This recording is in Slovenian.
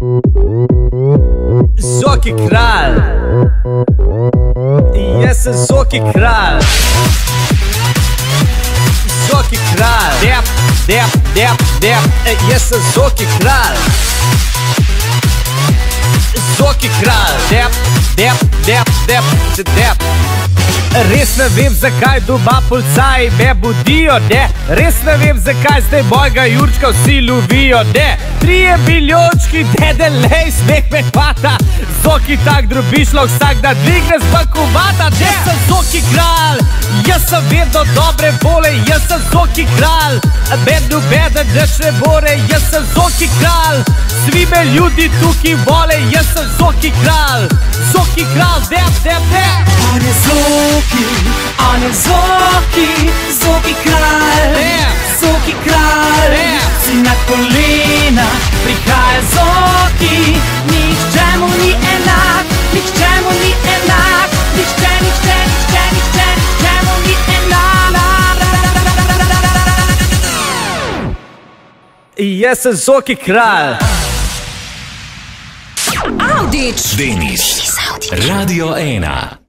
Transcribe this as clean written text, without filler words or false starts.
Zoki kralj, jaz sem Zoki kralj. Zoki kralj, jaz sem Zoki kralj. Zoki kralj, Res ne vem, zakaj doma policaji me budijo, ne. Res ne vem, zakaj zdaj mojega Jurčka vsi lovijo, ne. 3 milijončki, lej, smeh me hvata. Zoki tak drobiš, lahko vsak dan dvigne z bankomata, ne. Jaz sem Zoki kralj, jaz sem vedno dobre vole, jaz sem Zoki kralj. Med nobeden nič ne more, jaz sem Zoki kralj. Svi me ljudi tukaj vole, jaz sem Zoki kralj. Zoki kralj, On je Zoki, on je Zoki, Zoki kralj, Zoki kralj, si na kolena, prihaja Zoki, nihče mu ni enak, nihče mu ni enak, nihče mu ni enak. Jaz sem Zoki kralj. Avdić, Denis, Radio 1.